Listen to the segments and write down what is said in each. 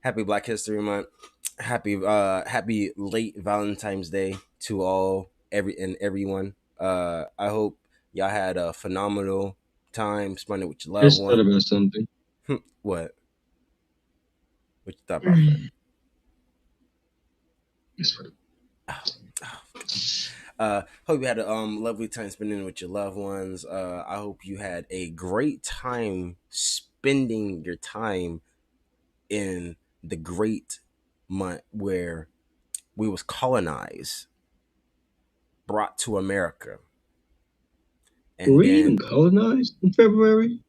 Happy Black History Month. Happy late Valentine's Day to all everyone. I hope y'all had a phenomenal time spending with your loved Just thought one. about something. What? What you thought about that? Just thought- Hope you had a lovely time spending with your loved ones. I hope you had a great time spending your time in the great month where we was colonized, brought to America, Were and we even then colonized in February?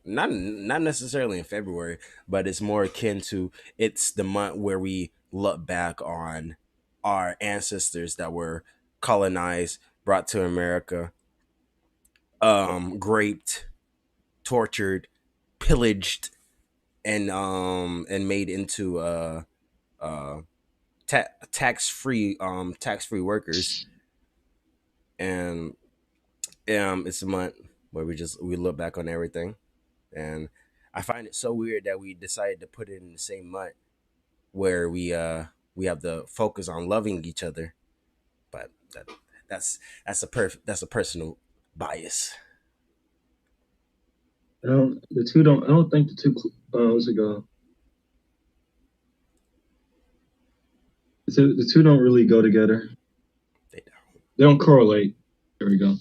not necessarily in February, but it's more akin to it's the month where we look back on our ancestors that were colonized, brought to America, raped, tortured, pillaged, and made into uh tax free workers. And it's a month where we look back on everything. And I find it so weird that we decided to put it in the same month where we have the focus on loving each other. But that's that's a personal bias. I don't. The two don't. I don't think the two. What's it go? The two don't really go together. They don't. They don't correlate. There we go.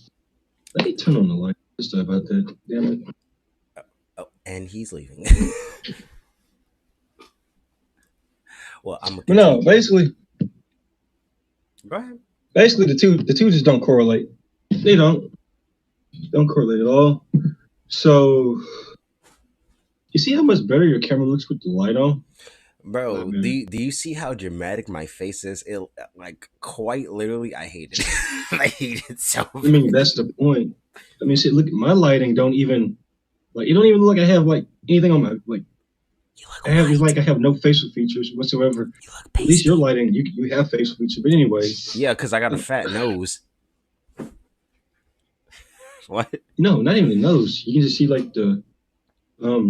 Let me turn on the light. Just thought about that. Damn it. Oh, and he's leaving. Well, I'm gonna But no, continue. Go ahead. basically the two just don't correlate. They don't correlate at all. So you see how much better your camera looks with the light on? A lot Bro, better. do you see how dramatic my face is? It like quite literally, I hate it. I hate it so I mean, bad. that's the point. I mean, see, look, my lighting don't even like. It don't even look like I have like anything on my like. You I look have it's white. like I have no facial features whatsoever. You look At least your pasty. lighting, you have facial features. But anyway, Yeah, because I got a uh, fat nose. What? no, not even the nose. You can just see like the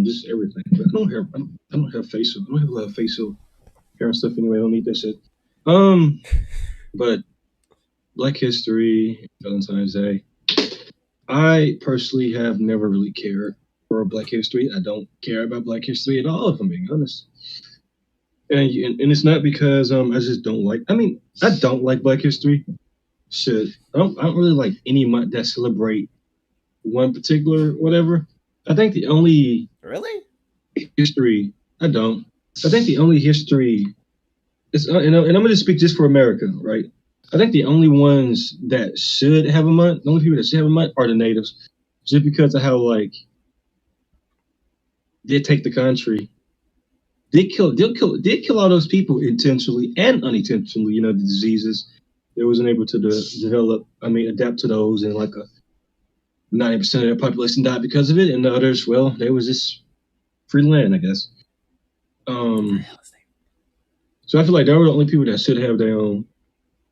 just everything. But I don't have facial. I don't have a lot of facial hair and stuff anyway. I don't need that shit. Um, but Black History, Valentine's Day. I personally have never really cared for Black History. I don't care about Black History at all, if I'm being honest. And it's not because I just don't like. I mean, I don't like Black History. Shit, I don't really like any month that celebrate one particular whatever. I think the only Really? history I don't. I think the only history is, and I'm going to speak just for America, right? I think the only ones that should have a month, the only people that should have a month are the natives, just because of how like they take the country. Did kill all those people intentionally and unintentionally. You know, the diseases. They wasn't able to develop. I mean, adapt to those, and like a 90% of their population died because of it, and the others, well, they was just free land, I guess. What the Um, hell is that? so I feel like they were the only people that should have their own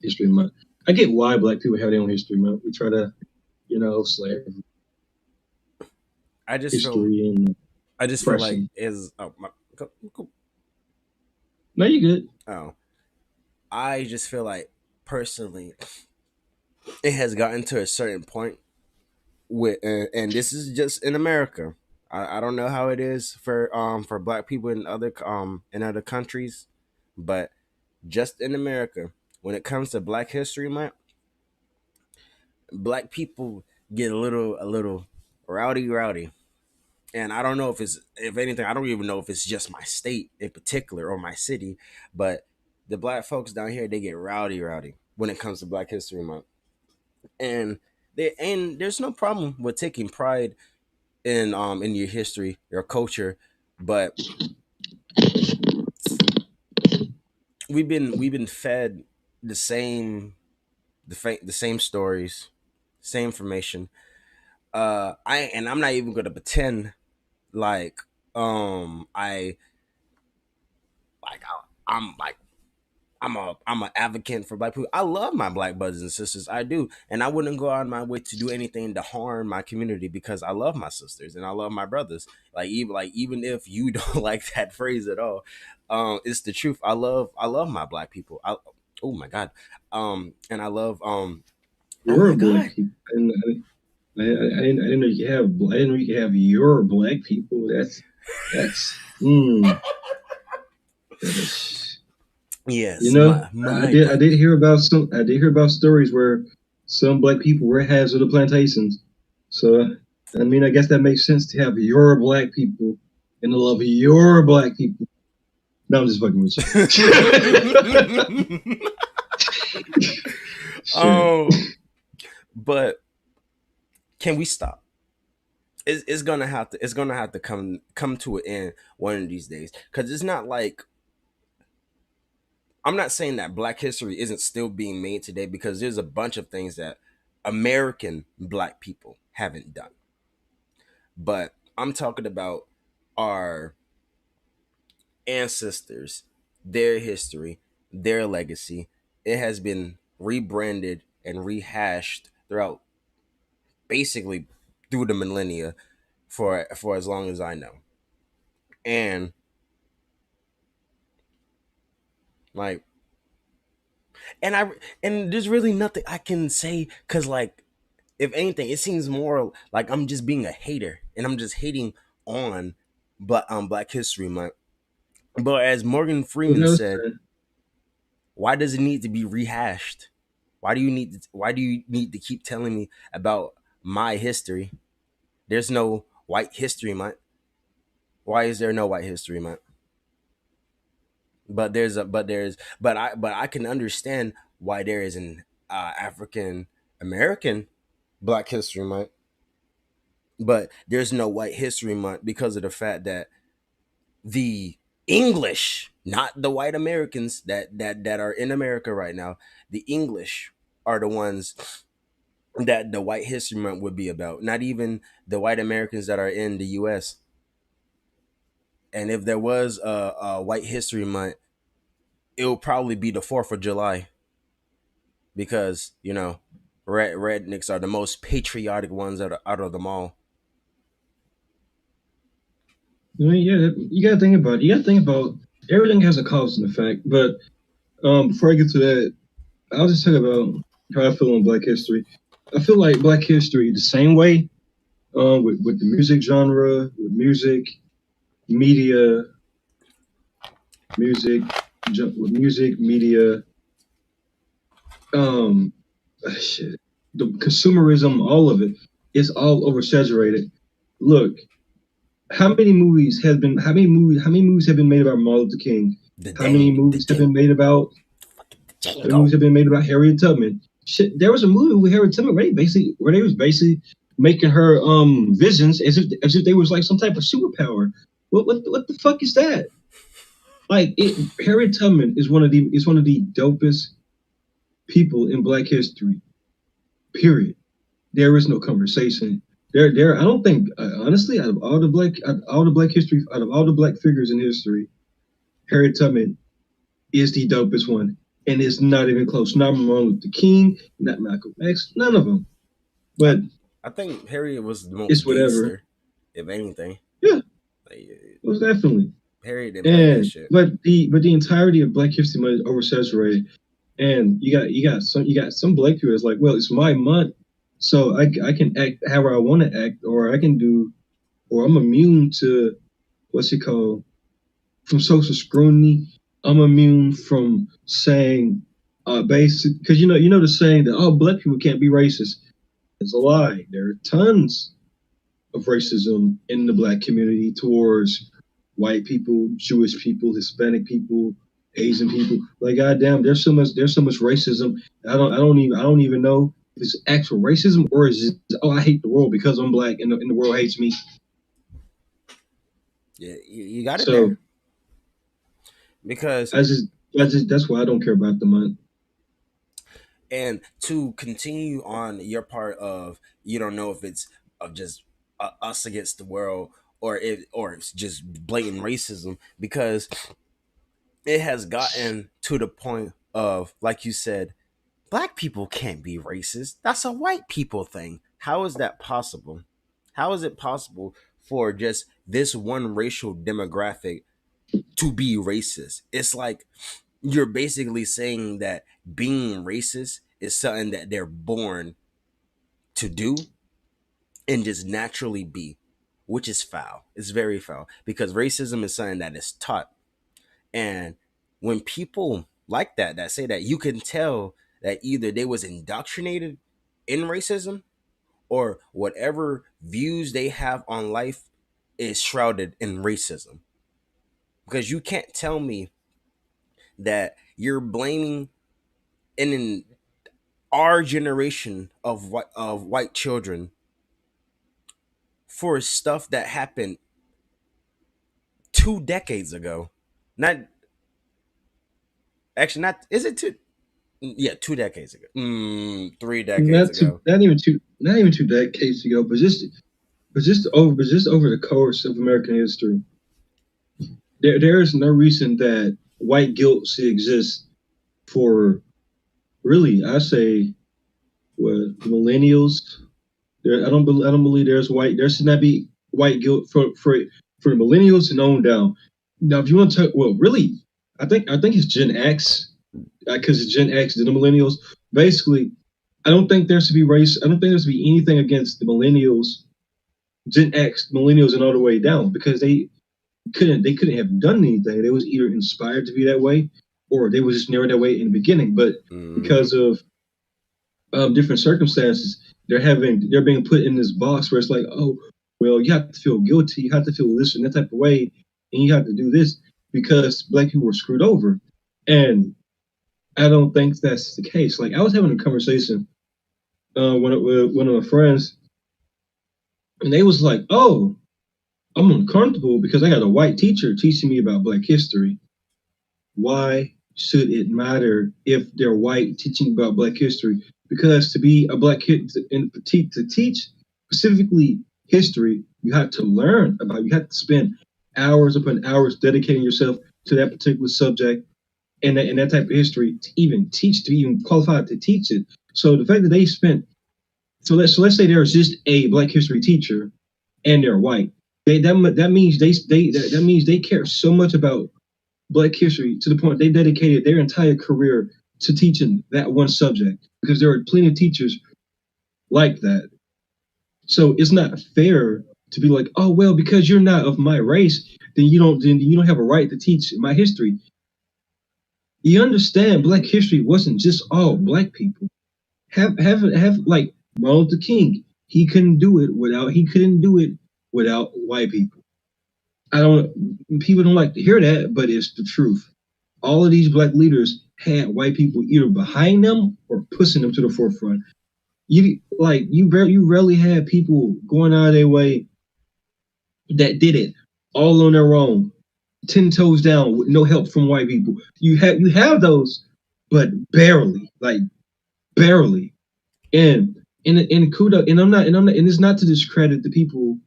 history month. I get why Black people have their own history month. We try to, slave I just feel history and I just feel like oppression. is oh my No, you good. oh I just feel like personally it has gotten to a certain point with and this is just in America. I don't know how it is for black people in other countries, but just in America, when it comes to Black History Month, black people get a little rowdy. And I don't know if anything, I don't even know if it's just my state in particular or my city, but the black folks down here, they get rowdy when it comes to Black History Month. And there's no problem with taking pride in your history, your culture, but we've been fed the same the same stories, same information. I'm not even gonna pretend like I like I'm like I'm a advocate for black people. I love my black brothers and sisters. I do, and I wouldn't go out of my way to do anything to harm my community because I love my sisters and I love my brothers. Even if you don't like that phrase at all, it's the truth. I love my black people. Oh my god, and I love oh Your my black god. people. And I didn't know you could have. I didn't know you could have your black people. That's. That's Yes, my I black did people. hear about some. I did hear about stories where some black people were halves of the plantations. So I mean, I guess that makes sense to have your black people and to love your black people. No, I'm just fucking with you. Shit. um, but can we stop? It's gonna have to come to an end one of these days because it's not like I'm not saying that black history isn't still being made today because there's a bunch of things that American black people haven't done, but I'm talking about our ancestors, their history, their legacy. It has been rebranded and rehashed throughout basically through the millennia for as long as I know. And like and I and there's really nothing I can say cuz like if anything it seems more like I'm just being a hater and I'm just hating on Black History Month. But as Morgan You Freeman know, said, why does it need to be rehashed? Why do you need to keep telling me about my history? There's no White History Month. Why is there no White History Month? But I can understand why there is an African American Black History Month, but there's no White History Month because of the fact that the English, not the white Americans that are in America right now, the English are the ones that the White History Month would be about, not even the white Americans that are in the US. And if there was a White History Month, it will probably be the 4th of July because, rednecks are the most patriotic ones out of them all. yeah, you gotta think about it. You gotta think about everything has a cause and effect. But before I get to that, I'll just talk about how I feel on Black History. I feel like Black History the same way with the music genre, with music, media, music, with music, media, um, shit, the consumerism, all of it is all oversaturated. Look, how many movies have been made about Martin Luther King? The How many dang, the movies have dang, been made about How many movies Django. have been made about Harriet Tubman? Shit, there was a movie with Harriet Tubman, right? Basically, where they was basically making her visions as if they was like some type of superpower. What the fuck is that? Like Harriet Tubman is one of the dopest people in Black history. Period. There is no conversation. There. I don't think honestly, out of all the black figures in history, Harriet Tubman is the dopest one, and it's not even close. Not Martin Luther King, not Malcolm X, none of them. I But I think Harriet was the it's most whatever. gangster, if anything. Yeah, Like, most definitely. Harriet didn't play that And shit. but the entirety of Black History Month is oversaturated, and you got some black people that's like, well, it's my month, so I can act however I want to act, or I can do, or I'm immune to what's it called from social scrutiny. I'm immune from saying basic because you know the saying that oh black people can't be racist. It's a lie. There are tons of racism in the black community towards white people, Jewish people, Hispanic people, Asian people. Like goddamn, there's so much racism. I don't even know if it's actual racism or is it oh I hate the world because I'm black and the world hates me. Yeah, you got it there So because I just that's why I don't care about the month. and to continue on your part of you don't know if it's of just us against the world or it's just blatant racism because it has gotten to the point of, like you said, black people can't be racist. That's a white people thing. How is that possible? How is it possible for just this one racial demographic to be racist? It's like you're basically saying that being racist is something that they're born to do and just naturally be, which is foul. It's very foul because racism is something that is taught. And when people like that say that, you can tell that either they was indoctrinated in racism or whatever views they have on life is shrouded in racism. Because you can't tell me that you're blaming in our generation of white children for stuff that happened 2 decades ago. Not actually, not is it two? Yeah, 2 decades ago. 3 decades ago. not even 2 decades ago, but just over the course of American history, there is no reason that white guilt should exist for really, I say, what millennials. I don't believe there should not be white guilt for millennials and on down. Now, if you want to talk, well, really, I think it's Gen X because it's Gen X, the millennials. Basically, I don't think there should be race. I don't think there should be anything against the millennials, Gen X, millennials, and all the way down because they couldn't have done anything. They was either inspired to be that way or they was just never that way in the beginning. But Mm-hmm. because of different circumstances, they're being put in this box where it's like, oh, well, you have to feel guilty, you have to feel this and that type of way, and you have to do this because black people were screwed over. And I don't think that's the case. Like I was having a conversation with one of my friends, and they was like, "Oh, I'm uncomfortable because I got a white teacher teaching me about Black history. Why should it matter if they're white teaching about Black history? Because to be a Black kid and to teach specifically history, you have to learn about. You have to spend hours upon hours dedicating yourself to that particular subject and that type of history to even teach, to even qualify to teach it. So the fact that they spent so let's say there's just a Black history teacher and they're white. That means that means they care so much about Black history to the point they dedicated their entire career to teaching that one subject because there are plenty of teachers like that. So it's not fair to be like, oh well, because you're not of my race, then you don't have a right to teach my history. You understand? Black history wasn't just all Black people. Have like Martin Luther King. He couldn't do it without white people. I don't People don't like to hear that, but it's the truth. All of these black leaders had white people either behind them or pushing them to the forefront. You rarely had people going out of their way that did it all on their own, 10 toes down with no help from white people. You have those, but barely, like barely. And kudos, and it's not to discredit the people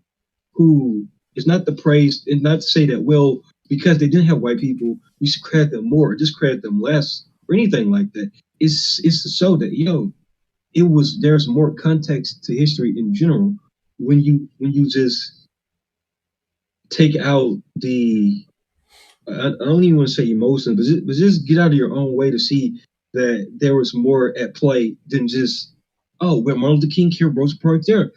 who it's not to praise and not to say that well because they didn't have white people you should credit them more or discredit them less or anything like that. It's to show that it was there's more context to history in general when you just take out the I don't even want to say emotion, but just get out of your own way to see that there was more at play than just oh, well, Martin Luther King killed Rosa Parks there.